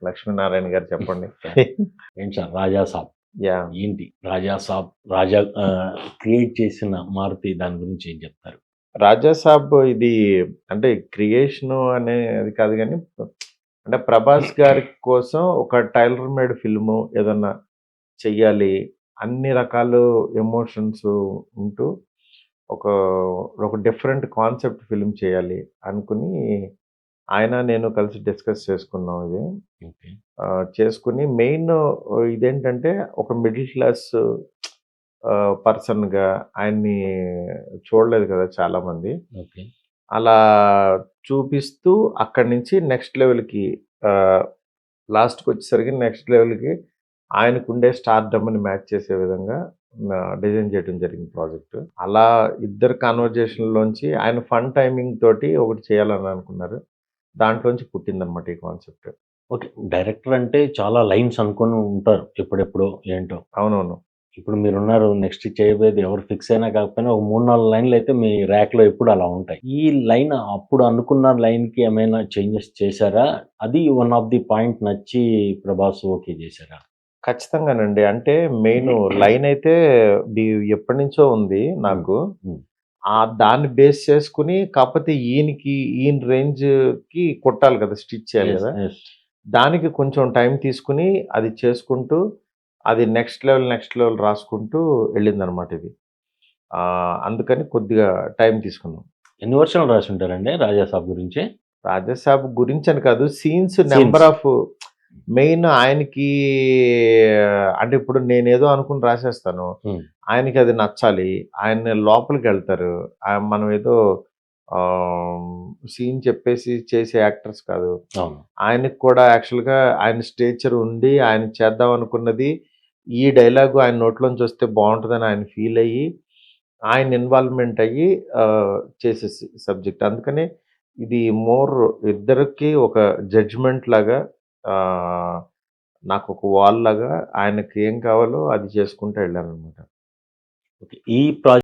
లక్ష్మీనారాయణ గారు చెప్పండి. ఏంటి సార్ రాజా సాబ్ యా ఏంటి రాజా సాబ్ రాజా క్రియేట్ చేసిన మారుతి దాని గురించి ఏం చెప్తారు? రాజా సాబ్ ఇది అంటే క్రియేషను అనేది కాదు గానీ, అంటే ప్రభాస్ గారి కోసం ఒక టైలర్ మేడ్ ఫిల్ము ఏదన్నా చెయ్యాలి. అన్ని రకాలు ఎమోషన్స్ ఉంటూ ఒక, ఒక డిఫరెంట్ కాన్సెప్ట్ ఫిల్మ్ చేయాలి అనుకుని ఆయన నేను కలిసి డిస్కస్ చేసుకున్నాం ఇది. ఓకే. చేసుకొని మెయిన్ ఇదేంటంటే ఒక మిడిల్ క్లాస్ పర్సన్‌గా ఆయన్ని చూడలేదు కదా చాలామంది. ఓకే. అలా చూపిస్తూ అక్కడి నుంచి నెక్స్ట్ లెవెల్‌కి ఆహ్, లాస్ట్‌కొచ్చేసరికి నెక్స్ట్ లెవెల్‌కి ఆయనకుండే స్టార్‌డమ్‌ని మ్యాచ్ చేసే విధంగా డిజైన్ చేయడం జరిగింది ప్రాజెక్ట్. అలా ఇద్దరు కన్వర్జేషన్‌లోంచి ఆయన ఫన్ టైమింగ్ తోటి ఒకటి చేయాలని అనుకున్నారు. దాంట్లోంచి పుట్టిందనమాట ఈ కాన్సెప్ట్. ఓకే. డైరెక్టర్ అంటే చాలా లైన్స్ అనుకోని ఉంటారు. ఎప్పుడెప్పుడో ఏంటో. అవునవును. ఇప్పుడు మీరున్నారు. నెక్స్ట్ చేయబోయేది ఎవరు ఫిక్స్ అయినా కాకపోయినా ఒక 3, 4 లైన్‌లయితే మీ ర్యాక్‌లో ఎప్పుడు అలా ఉంటాయి. ఈ లైన్ అప్పుడు అనుకున్న లైన్‌కి ఏమైనా చేంజెస్ చేశారా? అది వన్ ఆఫ్ ది పాయింట్ నచ్చి ప్రభాస్ ఓకే చేశారా? ఖచ్చితంగానండి. అంటే మెయిను లైనయితే ది ఎప్పటినుంచో ఉంది నాకు. హ్మ్. దాన్ని బేస్ చేసుకొని కాపోతే ఈయన రేంజ్‌కి కొట్టాలి కదా! స్టిచ్ చేయాలి యెస్. గదా! యెస్. దానికి కొంచెం టైం తీసుకొని అది చేసుకుంటూ, అది నెక్స్ట్ లెవెల్ రాసుకుంటూ ఎళ్ళిందనమాట ఇది. అందుకని కొద్దిగా టైం తీసుకున్నాం. ఎన్ని వర్షన్లు రాసుంటారండి 'రాజా సాబ్' గురించి? రాజసాబ్ గురించని కాదు. Scenes scenes. Number of main ఆయనకి అంటే ఇప్పుడు నేనేదో అనుకుని రాసేస్తాను. హ్మ్. ఆయనకి అది నచ్చాలి. ఆయన లోపలికెళ్తారు. మనం ఏదో ఆహ్, సీన్ చెప్పేసి చేసే యాక్టర్స్ కాదు. అవును. ఆయనకి కూడా యాక్చువల్‌గా ఆయన స్టేచర్ ఉండి, ఆయన చేద్దాం అనుకున్నది ఈ డైలాగు ఆయన నోట్లోంచి వస్తే బావుంటదని ఆయన ఫీల్ అయ్యి, ఆయన ఇన్వాల్వ్‌మెంట్ అయ్యి చేసే సబ్జెక్ట్. అందుకని ఇది మోర్ ఇద్దరికి ఒక జడ్జ్‌మెంట్ లాగా ఆహ్, నాకొక వాల్ లాగా ఆయనకి ఏం కావాలో అది చేసుకుంటూ ఎళ్ళాననమాట. ఓకే. ఈ ప్రాజెక్ట్